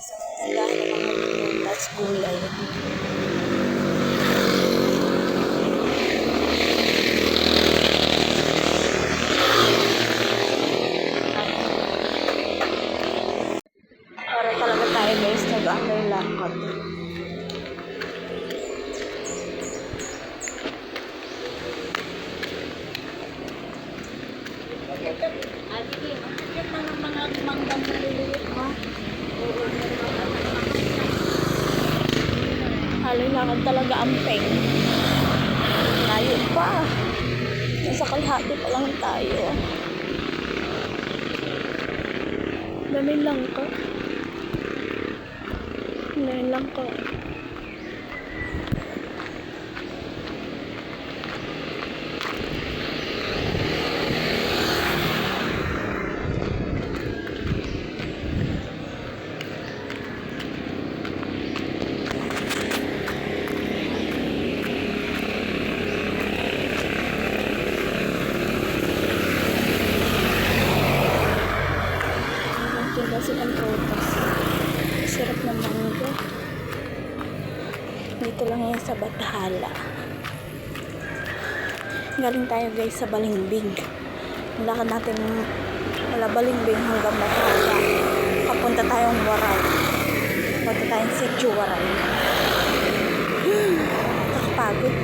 Tindahan ng mga prutas, gulay. Para talaga tayo guys nag-underlangkot. Haloy lakad talaga ang peng. Layo pa. Nasa kalahati pa lang tayo. Daming langka. Daming langka. Kasi ang prutas. Sarap ng mangga. Dito lang yan sa Bathala. Galing tayo guys sa Balimbing. Lakad natin mula Balimbing hanggang Bathala. Papunta tayong Waray. Papunta tayong Sitio Waray. Nakapagod.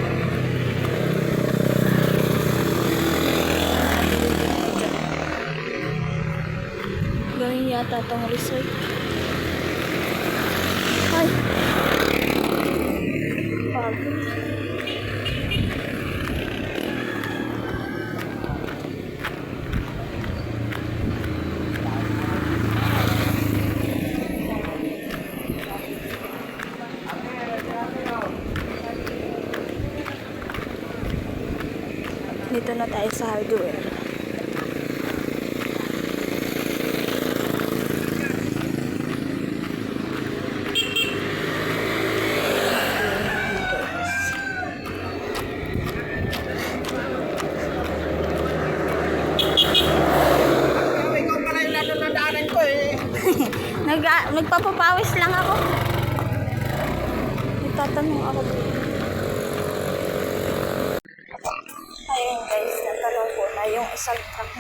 Gawin yata itong resort. Ay! Pagod. Dito na tayo sa hardware. Nagpapapawis lang ako. Nagtatanong ako. Ayun guys, natalaw ko na yung isang truck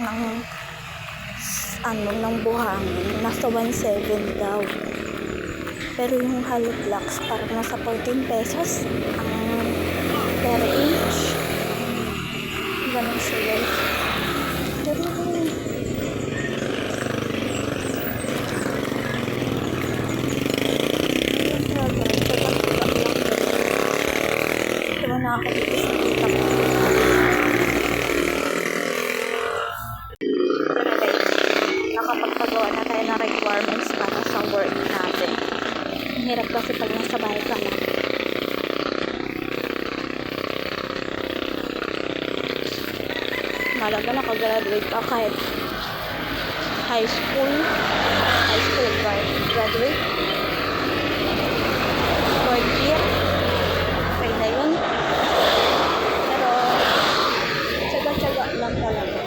ng buhangin. Nasa 1.7 daw. Pero yung hollow blocks parang nasa 14 pesos ang per inch. Ganun sila. Pero na ako dito sa kita ko. Pero guys, nakapagpagawa na tayo ng requirements para sa work natin. Ang hirap kasi pag nasa bahay ka na. Malaga nakagraduate ka kahit high school graduate. Fourth year. Okay na yun. Lang talaga.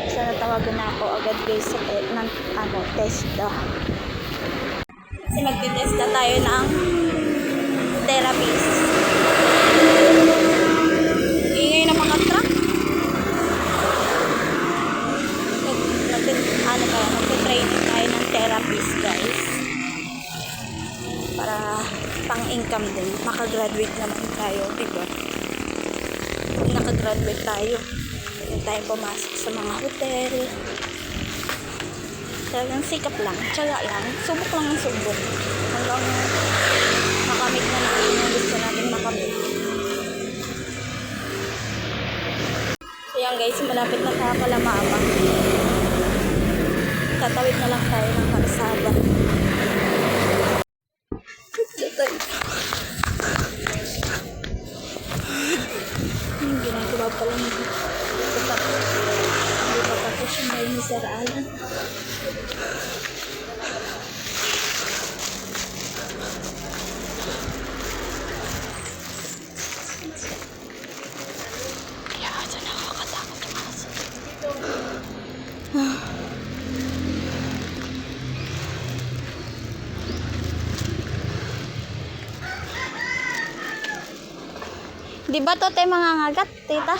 So, natawagan na ako agad guys sa testa. Kasi magte-testa tayo ng therapist. Ingay ng mga truck. Magte-training tayo ng therapist guys. Para pang-income din. Makagraduate naman tayo. Diba? Nakagraduate tayo. Hindi tayo pumasok sa mga hotel. Talagang sikap lang, tsaga lang, subok lang ng subok. Hanggang makamit na natin yung gusto natin makamit. So yan guys, malapit na tayo Kalamama. Tatawid na lang tayo ng kalsada. Yung ginagawa pala nito. Hindi pa tapos yung bahay ni Sir Alan. Kaya dyan nakakatakot yung aso. Di ba to tayo mga ngagat, tita?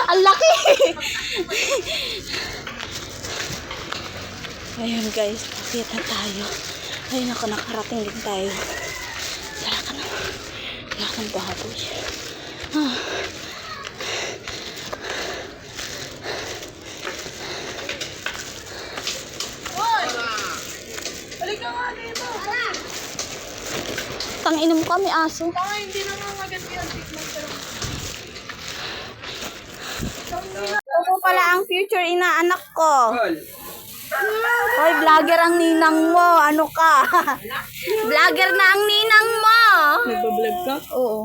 Ang laki! Ayun guys, pakita tayo. Ayun ako, nakarating din tayo. Wala ka ng baboy. Ah. Halika nga dito. Tanginom kami aso. Baka hindi na nga agad yan. Ito pala ang future inaanak ko. Hoy, vlogger ang ninang mo. Ano ka? Vlogger na ang ninang mo. Nagbablog ka? Oo.